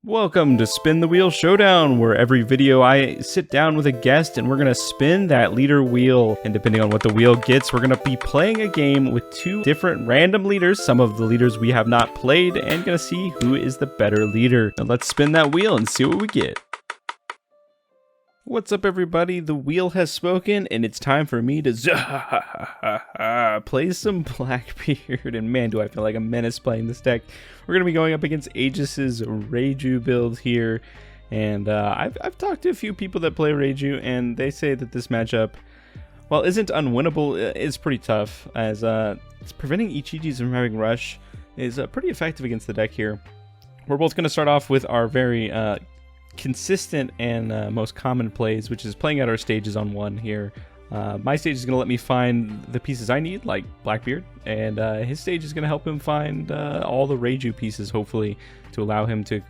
Welcome to Spin the Wheel Showdown, where every video I sit down with a guest and we're going to spin that leader wheel. And depending on what the wheel gets, we're going to be playing a game with two different random leaders, some of the leaders we have not played, and going to see who is the better leader. Now let's spin that wheel and see what we get. What's up, everybody? The wheel has spoken, and it's time for me to play some Blackbeard. And man, do I feel like a menace playing this deck. We're going to be going up against Aegis's Reiju build here. And I've talked to a few people that play Reiju, and they say that this matchup, while isn't unwinnable, is pretty tough, as it's preventing Ichiji's from having rush is pretty effective against the deck here. We're both going to start off with our very consistent and most common plays, which is playing out our stages on one here. My stage is going to let me find the pieces I need, like Blackbeard, and his stage is going to help him find all the Reiju pieces, hopefully, to allow him to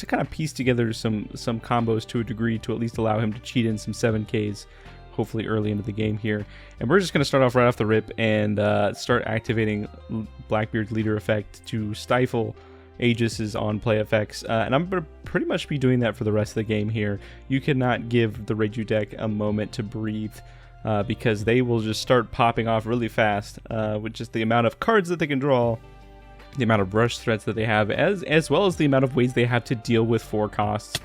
kind of piece together some combos to a degree, to at least allow him to cheat in some 7Ks, hopefully early into the game here. And we're just going to start off right off the rip and start activating Blackbeard's leader effect to stifle Aegis's on play effects, and I'm going to pretty much be doing that for the rest of the game here. You cannot give the Reiju deck a moment to breathe, because they will just start popping off really fast, with just the amount of cards that they can draw, the amount of rush threats that they have, as well as the amount of ways they have to deal with 4 costs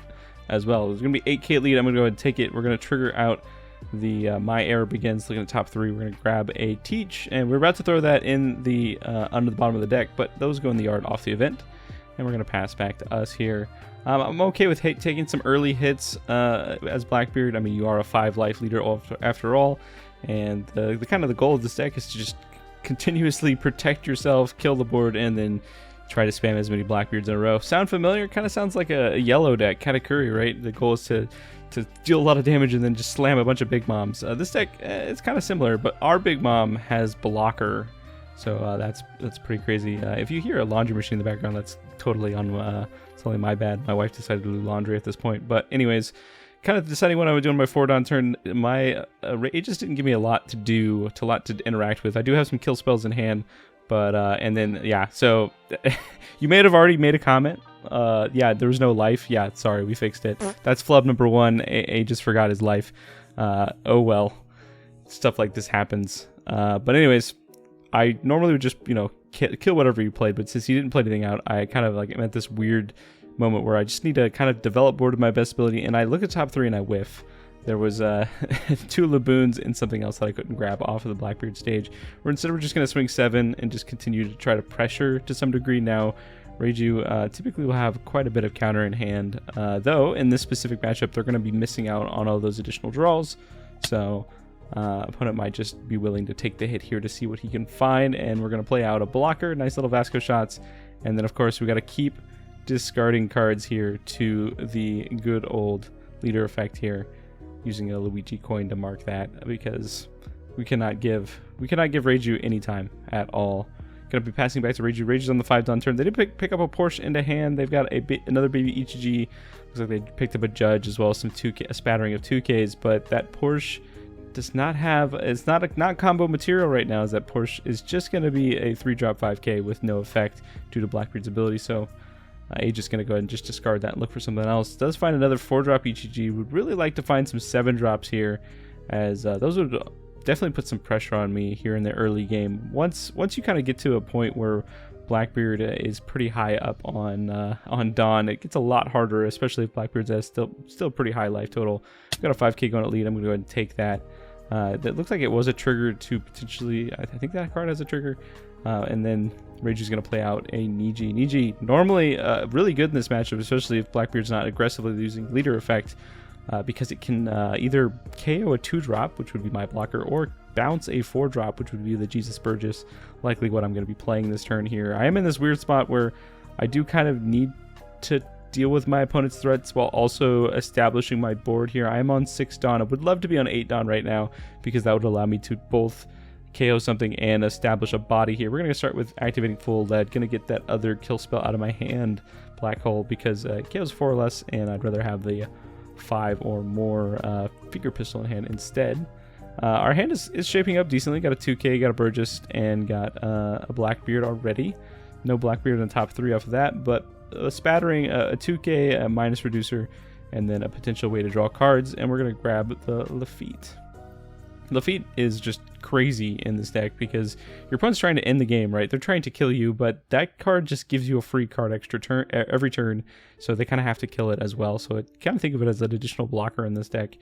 as well. There's going to be 8k lead. I'm going to go ahead and take it. We're going to trigger out the My Era Begins. Looking at top 3, we're going to grab a Teach, and we're about to throw that in the under the bottom of the deck, but those go in the yard off the event. And we're going to pass back to us here. I'm okay with taking some early hits as Blackbeard. I mean, you are a 5-life leader after all. And the kind of the goal of this deck is to just continuously protect yourself, kill the board, and then try to spam as many Blackbeards in a row. Sound familiar? Kind of sounds like a yellow deck, Katakuri, right? The goal is to deal a lot of damage and then just slam a bunch of big moms. This deck, it's kind of similar, but our big mom has blocker. So that's pretty crazy. If you hear a laundry machine in the background, that's totally it's only my bad. My wife decided to do laundry at this point. But anyways, kind of deciding what I would do on my 4-down turn. My it just didn't give me a lot to do, a lot to interact with. I do have some kill spells in hand, but and then yeah. So you may have already made a comment. Yeah, there was no life. Yeah, sorry, we fixed it. That's flub number 1. A just forgot his life. Oh well, stuff like this happens. But anyways, I normally would just, kill whatever you played, but since he didn't play anything out, I kind of I'm at this weird moment where I just need to kind of develop board to my best ability, and I look at top 3 and I whiff. There was 2 Laboons and something else that I couldn't grab off of the Blackbeard stage. Where instead we're just going to swing 7 and just continue to try to pressure to some degree. Now, Reiju typically will have quite a bit of counter in hand, though in this specific matchup they're going to be missing out on all those additional draws, so opponent might just be willing to take the hit here to see what he can find, and we're going to play out a blocker, nice little Vasco shots, and then of course we got to keep discarding cards here to the good old leader effect here, using a Luigi coin to mark that, because we cannot give Reiju any time at all. Going to be passing back to Reiju. Reiju's on the 5-down turn. They did pick up a Porsche into hand. They've got another baby Ichiji. Looks like they picked up a Judge as well as a spattering of 2Ks, but that Porsche does not have, it's not combo material right now, as that Porsche is just going to be a 3-drop 5K with no effect due to Blackbeard's ability. So Aegis going to go ahead and just discard that and look for something else. Does find another 4-drop Ichiji. Would really like to find some 7-drops here, as those would definitely put some pressure on me here in the early game. Once you kind of get to a point where Blackbeard is pretty high up on Dawn, it gets a lot harder, especially if Blackbeard's has still pretty high life total. I've got a 5K going at lead. I'm going to go ahead and take that. That looks like it was a trigger to potentially, I think that card has a trigger, and then Reiju's going to play out a Niji. Niji normally really good in this matchup, especially if Blackbeard's not aggressively using leader effect, because it can either KO a 2-drop, which would be my blocker, or bounce a 4-drop, which would be the Jesus Burgess, likely what I'm going to be playing this turn here. I am in this weird spot where I do kind of need to deal with my opponent's threats while also establishing my board here. I am on 6 Dawn. I would love to be on 8 Dawn right now, because that would allow me to both KO something and establish a body here. We're going to start with activating full lead. Going to get that other kill spell out of my hand, Black Hole, because it KOs 4 or less, and I'd rather have the 5 or more Figure Pistol in hand instead. Our hand is shaping up decently. Got a 2K, got a Burgess, and got a Blackbeard already. No Blackbeard in the top 3 off of that, but a spattering, a 2k, a minus reducer, and then a potential way to draw cards, and we're going to grab the Lafitte. Lafitte is just crazy in this deck because your opponent's trying to end the game, right? They're trying to kill you, but that card just gives you a free card extra turn every turn, so they kind of have to kill it as well. So kind of think of it as an additional blocker in this deck.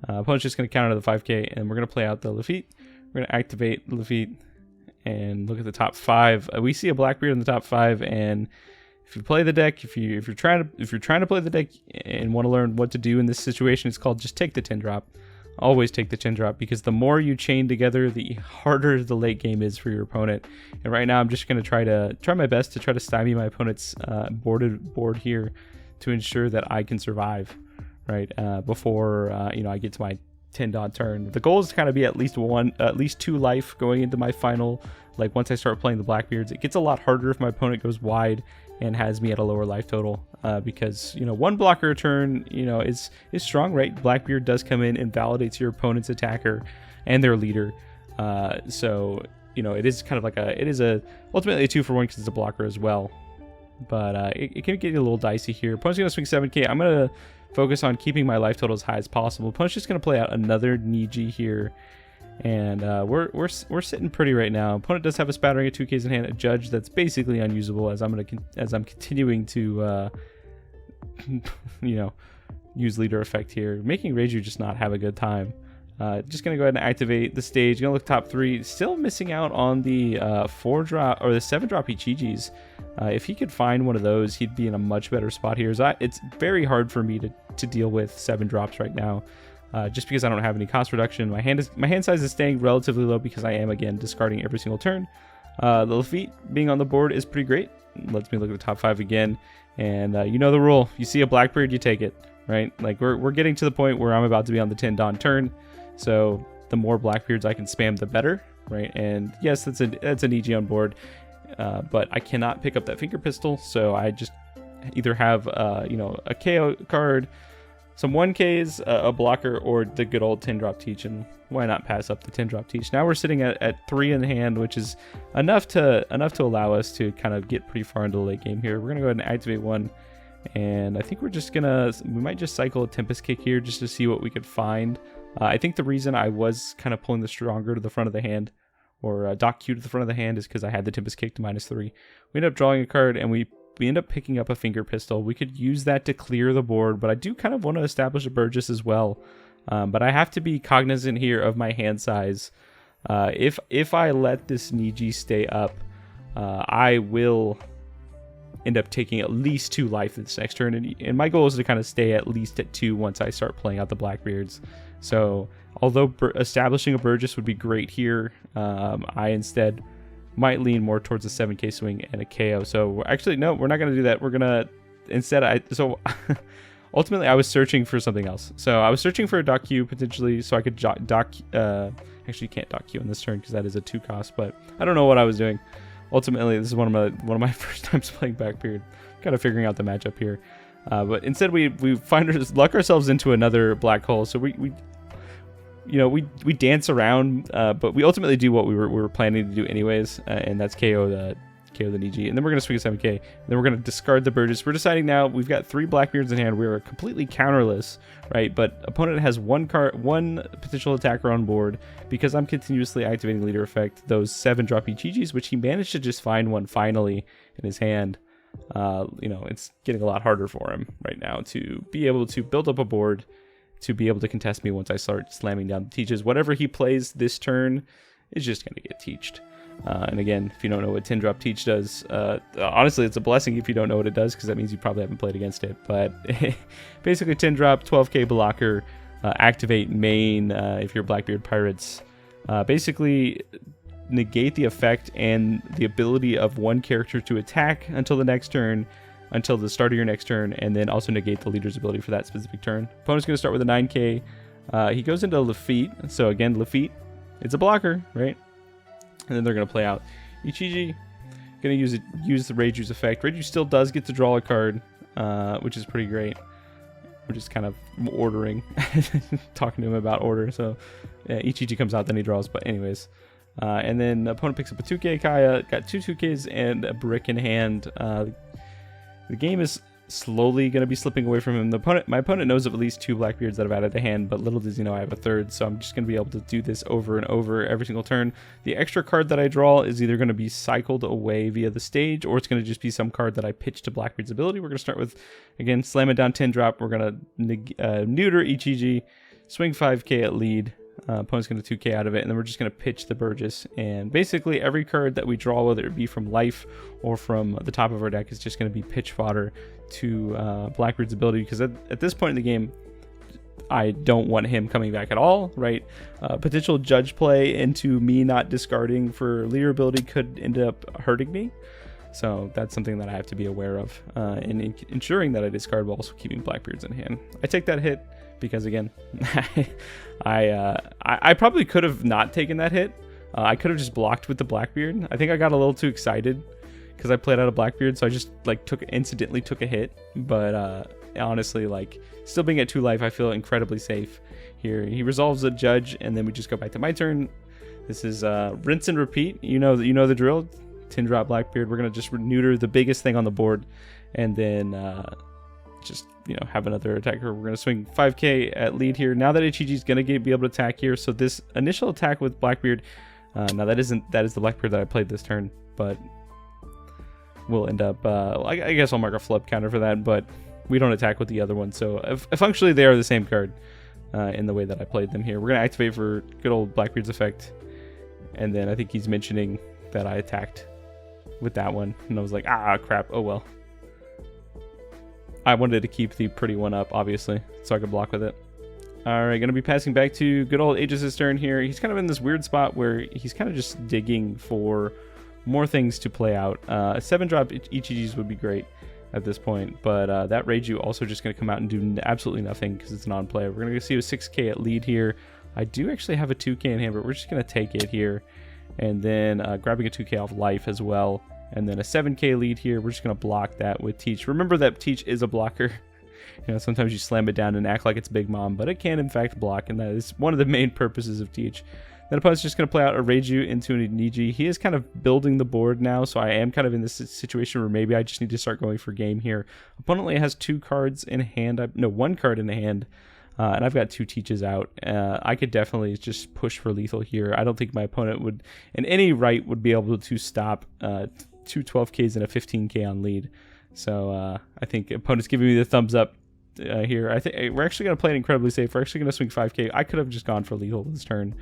Opponent's just going to counter the 5k, and we're going to play out the Lafitte. We're going to activate Lafitte and look at the top 5. We see a Blackbeard in the top 5, and if you play the deck, if you're trying to play the deck and want to learn what to do in this situation, it's called just take the 10 drop. Always take the 10 drop, because the more you chain together, the harder the late game is for your opponent. And right now I'm just going to try my best to try to stymie my opponent's board here to ensure that I can survive, right? Before I get to my 10 dot turn. The goal is to kind of be at least 2 life going into my final. Like once I start playing the Blackbeards, it gets a lot harder if my opponent goes wide and has me at a lower life total, because 1 blocker a turn is strong, right? Blackbeard does come in and validates your opponent's attacker and their leader, so it is kind of like ultimately a 2-for-1 because it's a blocker as well. But it can get a little dicey here. Opponent's gonna swing 7k. I'm gonna focus on keeping my life total as high as possible. Opponent's just gonna play out another Niji here. And we're sitting pretty right now. Opponent does have a spattering of 2Ks in hand, a judge that's basically unusable as I'm continuing to use leader effect here, making Reiju just not have a good time. Just gonna go ahead and activate the stage. Gonna look top 3. Still missing out on the 4-drop or the 7-drop Ichijis. If he could find one of those, he'd be in a much better spot here. It's very hard for me to deal with 7 drops right now. Just because I don't have any cost reduction. My hand size is staying relatively low because I am, again, discarding every single turn. The Lafitte being on the board is pretty great. It lets me look at the top 5 again. And you know the rule. You see a Blackbeard, you take it, right? Like we're getting to the point where I'm about to be on the 10 dawn turn. So the more Blackbeards I can spam, the better, right? And yes, that's an EG on board. But I cannot pick up that finger pistol. So I just either have a KO card, some 1Ks, a blocker, or the good old 10-drop teach, and why not pass up the 10-drop teach? Now we're sitting at 3 in the hand, which is enough to allow us to kind of get pretty far into the late game here. We're gonna go ahead and activate 1, and I think we might just cycle a Tempest Kick here just to see what we could find. I think the reason I was kind of pulling the stronger to the front of the hand, or Doc Q to the front of the hand, is because I had the Tempest Kick to -3. We end up drawing a card, and we end up picking up a finger pistol. We could use that to clear the board, but I do kind of want to establish a Burgess as well. But I have to be cognizant here of my hand size. If I let this Niji stay up, I will end up taking at least 2 life this next turn, and my goal is to kind of stay at least at 2 once I start playing out the Blackbeards. So although establishing a Burgess would be great here, I instead might lean more towards a 7k swing and a KO. So actually, no, we're not going to do that. We're going to instead, ultimately I was searching for something else. So I was searching for a Doc Q potentially, so I could actually you can't Doc Q on this turn because that is a 2 cost, but I don't know what I was doing. Ultimately, this is one of my first times playing Blackbeard, kind of figuring out the matchup here. But instead we luck ourselves into another black hole. So we dance around, but we ultimately do what we were planning to do anyways, and that's KO the Niji, and then we're gonna swing a 7k, and then we're gonna discard the Burgess. We're deciding now we've got 3 Blackbeards in hand. We are completely counterless, right? But opponent has one potential attacker on board because I'm continuously activating leader effect. Those 7-drop Ichijis, which he managed to just find one finally in his hand. It's getting a lot harder for him right now to be able to build up a board to be able to contest me once I start slamming down the teaches. Whatever he plays this turn is just going to get teached. And again, if you don't know what 10-drop teach does, honestly, it's a blessing if you don't know what it does, because that means you probably haven't played against it. But basically 10-drop, 12k blocker, activate main if you're Blackbeard Pirates. Basically negate the effect and the ability of one character to attack until the next turn, until the start of your next turn, and then also negate the leader's ability for that specific turn. Opponent's going to start with a 9k. He goes into Lafitte. So again, Lafitte, it's a blocker, right? And then they're going to play out Ichiji. Going to use the Reiju's effect. Reiju still does get to draw a card, which is pretty great. We're just kind of ordering, talking to him about order. So Ichiji comes out, then he draws. But anyways, and then opponent picks up a 2k Kaya. Got 2 2ks and a brick in hand. The game is slowly going to be slipping away from him. My opponent knows of at least 2 Blackbeards that I've added to hand, but little does he know I have a 3rd, so I'm just going to be able to do this over and over every single turn. The extra card that I draw is either going to be cycled away via the stage, or it's going to just be some card that I pitch to Blackbeard's ability. We're going to start with, again, slam it down 10 drop. We're going to neuter EGG, swing 5k at lead. Opponent's going to 2k out of it, and then we're just going to pitch the Burgess. And basically every card that we draw, whether it be from life or from the top of our deck, is just going to be pitch fodder to Blackbeard's ability, because at this point in the game, I don't want him coming back at all, right? Potential judge play into me not discarding for leader ability could end up hurting me. So that's something that I have to be aware of, in ensuring that I discard while also keeping Blackbeards in hand. I take that hit because, again, I probably could have not taken that hit. I could have just blocked with the Blackbeard. I think I got a little too excited because I played out a Blackbeard, so I just like incidentally took a hit. But honestly, like, still being at 2 life, I feel incredibly safe here. He resolves a judge, and then we just go back to my turn. This is rinse and repeat. You know the drill. 10 drop Blackbeard. We're gonna just neuter the biggest thing on the board, and then just have another attacker. We're gonna swing 5k at lead here. Now that HEG is gonna be able to attack here, so this initial attack with Blackbeard, now that is the Blackbeard that I played this turn, but we'll end up I guess I'll mark a flub counter for that, but we don't attack with the other one, so functionally they are the same card in the way that I played them here. We're gonna activate for good old Blackbeard's effect, and then I think he's mentioning that I attacked with that one, and I was like, crap, oh well. I wanted to keep the pretty one up, obviously, so I could block with it. Alright, gonna be passing back to good old Aegis' turn here. He's kind of in this weird spot where he's kind of just digging for more things to play out. 7-drop EGGs would be great at this point, but that Reiju also just gonna come out and do absolutely nothing because it's non-play. We're gonna see a 6k at lead here. I do actually have a 2k in hand, but we're just gonna take it here. And then grabbing a 2k off life as well, and then a 7k lead here. We're just going to block that with Teach. Remember that Teach is a blocker. Sometimes you slam it down and act like it's Big Mom, but it can in fact block, and that is one of the main purposes of Teach. Then opponent's just going to play out a Reiju into an Niji. He is kind of building the board now, so I am kind of in this situation where maybe I just need to start going for game here. Opponent only has 2 cards in hand. No, 1 card in hand. And I've got 2 Teaches out. I could definitely just push for lethal here. I don't think my opponent would, in any right, would be able to stop 2 12Ks and a 15K on lead. So I think opponent's giving me the thumbs up here. I think we're actually going to play it incredibly safe. We're actually going to swing 5K. I could have just gone for lethal this turn,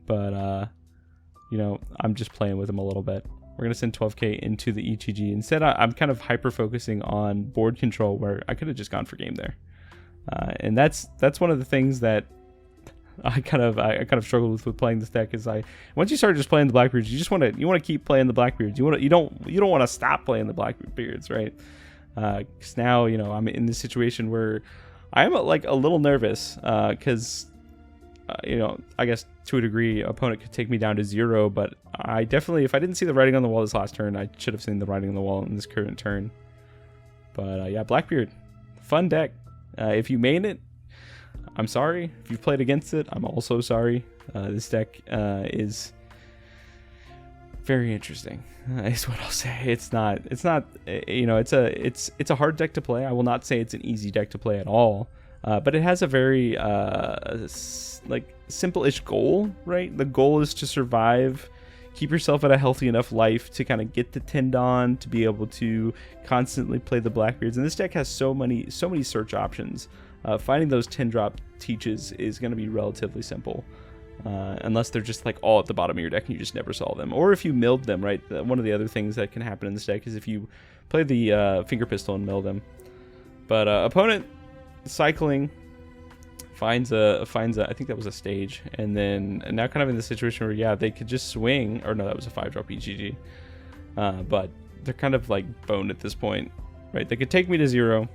but I'm just playing with him a little bit. We're going to send 12K into the EGG. Instead, I'm kind of hyper-focusing on board control, where I could have just gone for game there. And that's one of the things that I kind of struggled with playing this deck. Is once you start just playing the Blackbeards, you want to keep playing the Blackbeards. You don't want to stop playing the Blackbeards, right? Because now I'm in this situation where I am like a little nervous because I guess to a degree opponent could take me down to 0, but I definitely, if I didn't see the writing on the wall this last turn, I should have seen the writing on the wall in this current turn. But yeah, Blackbeard, fun deck. If you main it, I'm sorry. If you've played against it, I'm also sorry. This deck is very interesting. Is what I'll say. It's not. It's a hard deck to play. I will not say it's an easy deck to play at all. But it has a very simple-ish goal, right? The goal is to survive. Keep yourself at a healthy enough life to kind of get the Tendon to be able to constantly play the Blackbeards. And this deck has so many search options. Finding those 10-drop Teaches is going to be relatively simple. Unless they're just like all at the bottom of your deck and you just never saw them. Or if you milled them, right? One of the other things that can happen in this deck is if you play the Finger Pistol and mill them. But opponent cycling finds a I think that was a stage, and then now kind of in the situation where, yeah, they could just swing, or no, that was a 5-drop EGG, but they're kind of like boned at this point, right? They could take me to 0,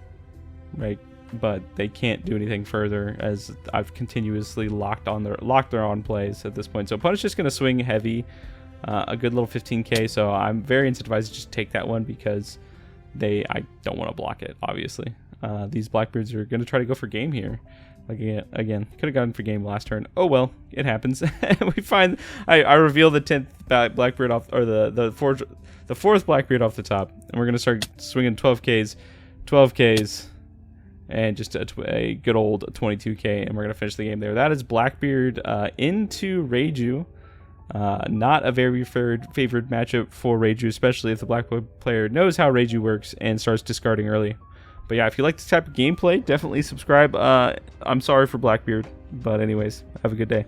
right? But they can't do anything further as I've continuously locked their on plays at this point. So opponent's just going to swing heavy, a good little 15k. So I'm very incentivized to just take that one because I don't want to block it, obviously. These Blackbeards are going to try to go for game here. Like, again, could have gone for game last turn. Oh well, it happens. We find I reveal the 10th Blackbeard off, or the fourth Blackbeard off the top, and we're gonna start swinging 12Ks. 12Ks, and just a good old 22K, and we're going to finish the game there. That is Blackbeard into Reiju. Not a very favored matchup for Reiju, especially if the Blackbeard player knows how Reiju works and starts discarding early. But yeah, if you like this type of gameplay, definitely subscribe. I'm sorry for Blackbeard, but anyways, have a good day.